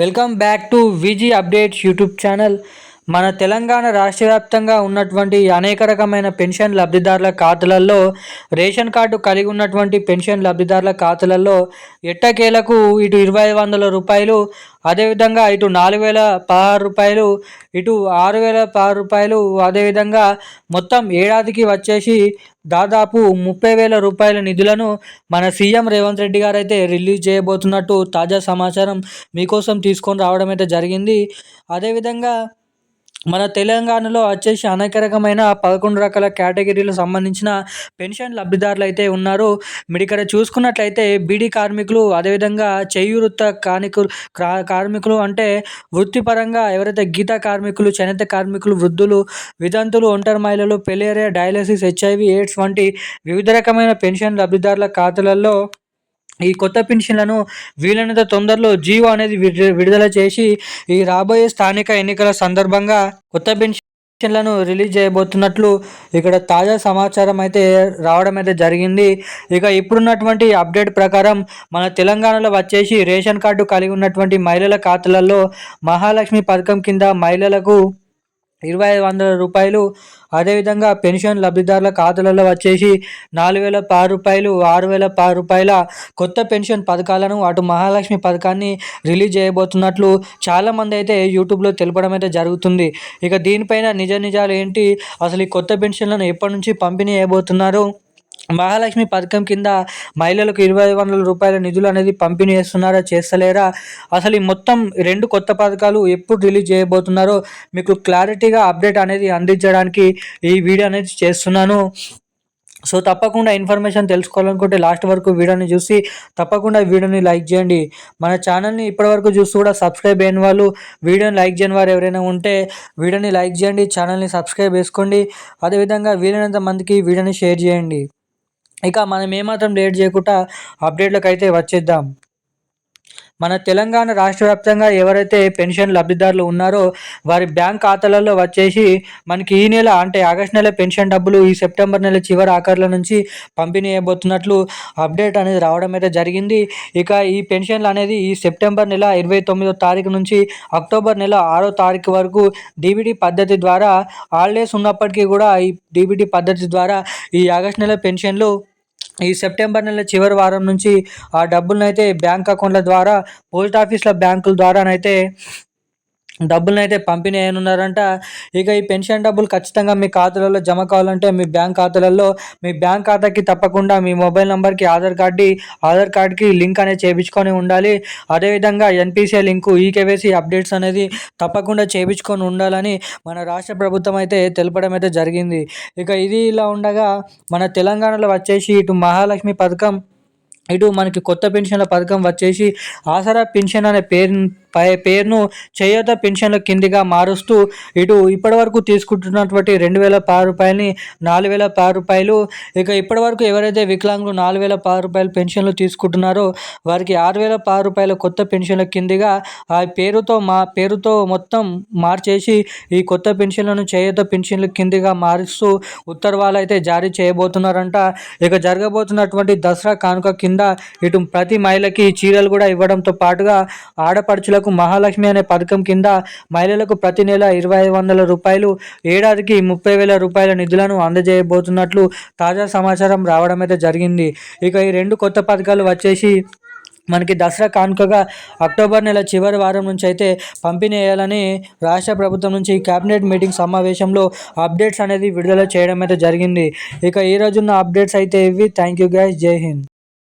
Welcome back to Viji updates YouTube channel. మన తెలంగాణ రాష్ట్ర వ్యాప్తంగా ఉన్నటువంటి అనేక రకమైన పెన్షన్ లబ్ధిదారుల ఖాతాలలో రేషన్ కార్డు కలిగి ఉన్నటువంటి పెన్షన్ లబ్ధిదారుల ఖాతాలలో ఎట్టకేలకు ఇటు 2500 రూపాయలు, అదేవిధంగా ఇటు 4016 రూపాయలు, ఇటు 6016 రూపాయలు, అదేవిధంగా మొత్తం ఏడాదికి వచ్చేసి దాదాపు 30,000 రూపాయల నిధులను మన సీఎం రేవంత్ రెడ్డి గారు అయితే రిలీజ్ చేయబోతున్నట్టు తాజా సమాచారం మీకోసం తీసుకొని రావడం అయితే జరిగింది. అదేవిధంగా మన తెలంగాణలో వచ్చేసి అనేక రకమైన 11 రకాల కేటగిరీలకు సంబంధించిన పెన్షన్ లబ్ధిదారులు అయితే ఉన్నారు. మీరు ఇక్కడ చూసుకున్నట్లయితే బీడీ కార్మికులు, అదేవిధంగా చేయూత కార్మికులు అంటే వృత్తిపరంగా ఎవరైతే గీత కార్మికులు, చేనేత కార్మికులు, వృద్ధులు, వితంతులు, ఒంటరి మహిళలు, పెలేరియా, డయాలసిస్, హెచ్ఐవి, ఎయిడ్స్ వంటి వివిధ రకమైన పెన్షన్ లబ్ధిదారుల ఖాతాలలో ఈ కొత్త పెన్షన్లను వీలైనంత తొందరలో జీవో అనేది విడుదల చేసి ఈ రాబోయే స్థానిక ఎన్నికల సందర్భంగా కొత్త పెన్షన్లను రిలీజ్ చేయబోతున్నట్లు ఇక్కడ తాజా సమాచారం అయితే రావడం అయితే జరిగింది. ఇక ఇప్పుడున్నటువంటి అప్డేట్ ప్రకారం మన తెలంగాణలో వచ్చేసి రేషన్ కార్డు కలిగి ఉన్నటువంటి మహిళల ఖాతాలలో మహాలక్ష్మి పథకం కింద మహిళలకు 2500 రూపాయలు, అదేవిధంగా పెన్షన్ లబ్ధిదారుల ఖాతాలలో వచ్చేసి 4016 రూపాయలు, 6016 రూపాయల కొత్త పెన్షన్ పథకాలను అటు మహాలక్ష్మి పథకాన్ని రిలీజ్ చేయబోతున్నట్లు చాలామంది అయితే యూట్యూబ్లో తెలపడం అయితే జరుగుతుంది. ఇక దీనిపైన నిజాలు ఏంటి, అసలు ఈ కొత్త పెన్షన్లను ఎప్పటి నుంచి పంపిణీ చేయబోతున్నారు, మహాలక్ష్మి పథకం కింద మహిళలకు 2500 రూపాయల నిధులు అనేది పంపిణీ చేస్తున్నారా చేస్తలేరా, అసలు ఈ మొత్తం 2 కొత్త పథకాలు ఎప్పుడు రిలీజ్ చేయబోతున్నారో మీకు క్లారిటీగా అప్డేట్ అనేది అందించడానికి ఈ వీడియో అనేది చేస్తున్నాను. సో తప్పకుండా ఇన్ఫర్మేషన్ తెలుసుకోవాలనుకుంటే లాస్ట్ వరకు వీడియోని చూసి తప్పకుండా వీడియోని లైక్ చేయండి. మన ఛానల్ని ఇప్పటివరకు చూసి కూడా సబ్స్క్రైబ్ అయిన వాళ్ళు, వీడియోని లైక్ చేయని వారు ఎవరైనా ఉంటే వీడియోని లైక్ చేయండి, ఛానల్ని సబ్స్క్రైబ్ చేసుకోండి, అదేవిధంగా వీలైనంత మందికి వీడియోని షేర్ చేయండి. ఇక మనం ఏమాత్రం లేట్ చేయకుండా అప్డేట్లకు అయితే వచ్చేద్దాం. మన తెలంగాణ రాష్ట్ర వ్యాప్తంగా ఎవరైతే పెన్షన్ లబ్ధిదారులు ఉన్నారో వారి బ్యాంక్ ఖాతాలలో వచ్చేసి మనకి ఈ నెల అంటే ఆగస్ట్ నెల పెన్షన్ డబ్బులు ఈ సెప్టెంబర్ నెల చివరి ఆఖరుల నుంచి పంపిణీ చేయబోతున్నట్లు అప్డేట్ అనేది రావడం అయితే జరిగింది. ఇక ఈ పెన్షన్లు అనేది ఈ సెప్టెంబర్ నెల 29వ తారీఖు నుంచి అక్టోబర్ నెల 6వ తారీఖు వరకు డీబీటీ పద్ధతి ద్వారా హాలిడేస్ ఉన్నప్పటికీ కూడా ఈ డీబీటీ పద్ధతి ద్వారా ఈ ఆగస్ట్ నెల పెన్షన్లు ఈ సెప్టెంబర్ నెల చివరి వారం నుంచి ఆ డబ్బులనైతే బ్యాంక్ అకౌంట్ల ద్వారా, పోస్ట్ ఆఫీస్ల బ్యాంకుల ద్వారానైతే డబ్బులనైతే పంపిణీ చేయనున్నారంట. ఇక ఈ పెన్షన్ డబ్బులు ఖచ్చితంగా మీ ఖాతాలలో జమ కావాలంటే మీ బ్యాంక్ ఖాతాకి తప్పకుండా మీ మొబైల్ నెంబర్కి ఆధార్ కార్డ్కి లింక్ అనేది చేయించుకొని ఉండాలి. అదేవిధంగా ఎన్పిసిఐ లింకు, ఈకేవైసీ అప్డేట్స్ అనేది తప్పకుండా చేయించుకొని ఉండాలని మన రాష్ట్ర ప్రభుత్వం అయితే తెలపడం అయితే జరిగింది. ఇక ఇది ఇలా ఉండగా మన తెలంగాణలో వచ్చేసి ఇటు మహాలక్ష్మి పథకం, ఇటు మనకి కొత్త పెన్షన్ల పథకం వచ్చేసి ఆసరా పెన్షన్ అనే పేరును చేయూత పెన్షన్ల కిందిగా మారుస్తూ ఇటు ఇప్పటివరకు తీసుకుంటున్నటువంటి 2016 రూపాయలని 4016 రూపాయలు, ఇక ఇప్పటివరకు ఎవరైతే వికలాంగులు 4016 రూపాయల పెన్షన్లు తీసుకుంటున్నారో వారికి 6016 రూపాయల కొత్త పెన్షన్ల కిందిగా ఆ పేరుతో మొత్తం మార్చేసి ఈ కొత్త పెన్షన్లను చేయూత పెన్షన్ల కిందిగా మారుస్తూ ఉత్తర్వులు అయితే జారీ చేయబోతున్నారంట. ఇక జరగబోతున్నటువంటి దసరా కానుక కింద ఇటు ప్రతి మహిళకి చీరలు కూడా ఇవ్వడంతో పాటుగా ఆడపడుచులకు మహాలక్ష్మి అనే పథకం కింద మహిళలకు ప్రతి నెల 2500 రూపాయలు, ఏడాదికి 30,000 రూపాయల నిధులను అందజేయబోతున్నట్లు తాజా సమాచారం రావడం అయితే జరిగింది. ఇక ఈ 2 కొత్త పథకాలు వచ్చేసి మనకి దసరా కానుకగా అక్టోబర్ నెల చివరి వారం నుంచి అయితే పంపిణీ చేయాలని రాష్ట్ర ప్రభుత్వం నుంచి క్యాబినెట్ మీటింగ్ సమావేశంలో అప్డేట్స్ అనేది విడుదల చేయడం అయితే జరిగింది. ఇక ఈ రోజున్న అప్డేట్స్ అయితే ఇవి. థ్యాంక్ యూ గైస్, జై హింద్.